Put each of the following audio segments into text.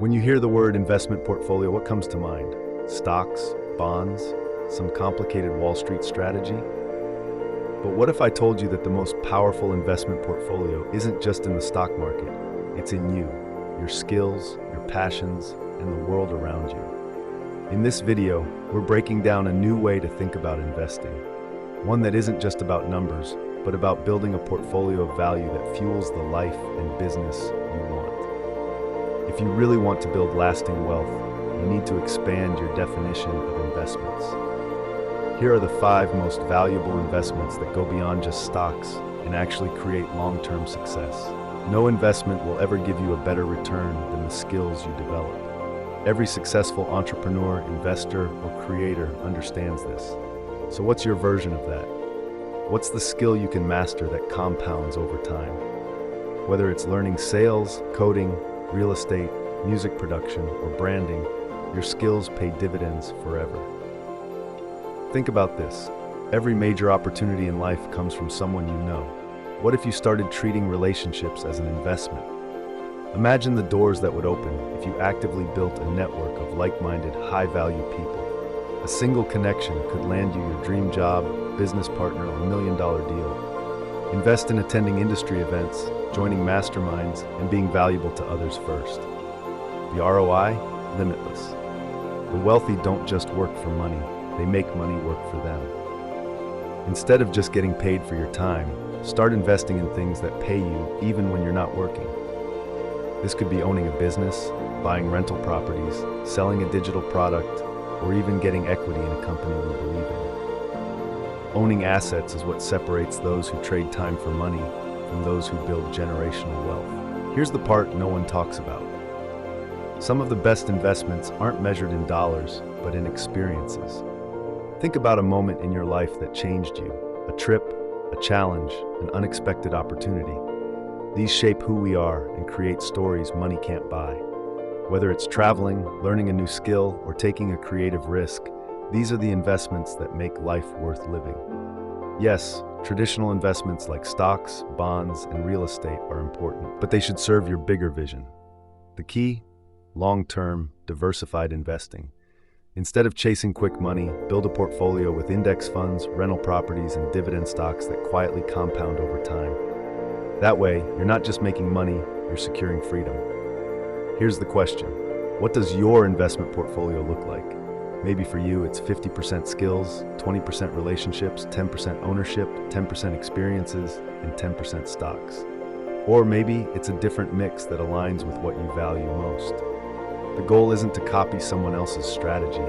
When you hear the word investment portfolio, what comes to mind? Stocks, bonds, some complicated Wall Street strategy? But what if I told you that the most powerful investment portfolio isn't just in the stock market, it's in you, your skills, your passions, and the world around you? In this video, we're breaking down a new way to think about investing. One that isn't just about numbers, but about building a portfolio of value that fuels the life and business you want. If you really want to build lasting wealth, you need to expand your definition of investments. Here are the 5 most valuable investments that go beyond just stocks and actually create long-term success. No investment will ever give you a better return than the skills you develop. Every successful entrepreneur, investor, or creator understands this. So what's your version of that? What's the skill you can master that compounds over time? Whether it's learning sales, coding, real estate, music production, or branding, your skills pay dividends forever. Think about this. Every major opportunity in life comes from someone you know. What if you started treating relationships as an investment? Imagine the doors that would open if you actively built a network of like-minded, high-value people. A single connection could land you your dream job, business partner, or $1 million deal. Invest in attending industry events, joining masterminds, and being valuable to others first. The ROI? Limitless. The wealthy don't just work for money, they make money work for them. Instead of just getting paid for your time, start investing in things that pay you even when you're not working. This could be owning a business, buying rental properties, selling a digital product, or even getting equity in a company we believe in. Owning assets is what separates those who trade time for money from those who build generational wealth. Here's the part no one talks about. Some of the best investments aren't measured in dollars, but in experiences. Think about a moment in your life that changed you, a trip, a challenge, an unexpected opportunity. These shape who we are and create stories money can't buy. Whether it's traveling, learning a new skill, or taking a creative risk, these are the investments that make life worth living. Yes, traditional investments like stocks, bonds, and real estate are important, but they should serve your bigger vision. The key? Long-term, diversified investing. Instead of chasing quick money, build a portfolio with index funds, rental properties, and dividend stocks that quietly compound over time. That way, you're not just making money, you're securing freedom. Here's the question. What does your investment portfolio look like? Maybe for you, it's 50% skills, 20% relationships, 10% ownership, 10% experiences, and 10% stocks. Or maybe it's a different mix that aligns with what you value most. The goal isn't to copy someone else's strategy.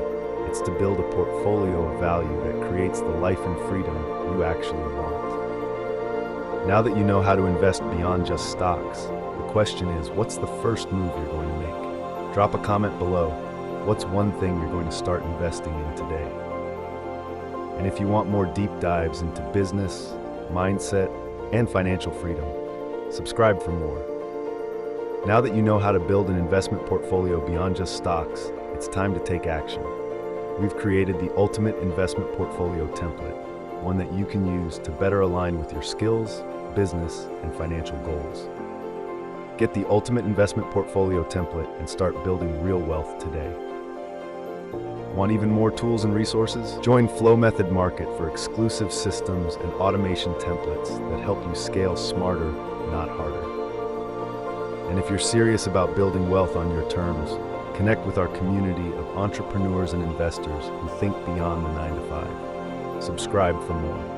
It's to build a portfolio of value that creates the life and freedom you actually want. Now that you know how to invest beyond just stocks, the question is, what's the first move you're going to make? Drop a comment below. What's one thing you're going to start investing in today? And if you want more deep dives into business, mindset, and financial freedom, subscribe for more. Now that you know how to build an investment portfolio beyond just stocks, it's time to take action. We've created the ultimate investment portfolio template, one that you can use to better align with your skills, business, and financial goals. Get the ultimate investment portfolio template and start building real wealth today. Want even more tools and resources? Join Flow Method Market for exclusive systems and automation templates that help you scale smarter, not harder. And if you're serious about building wealth on your terms, connect with our community of entrepreneurs and investors who think beyond the 9 to 5. Subscribe for more.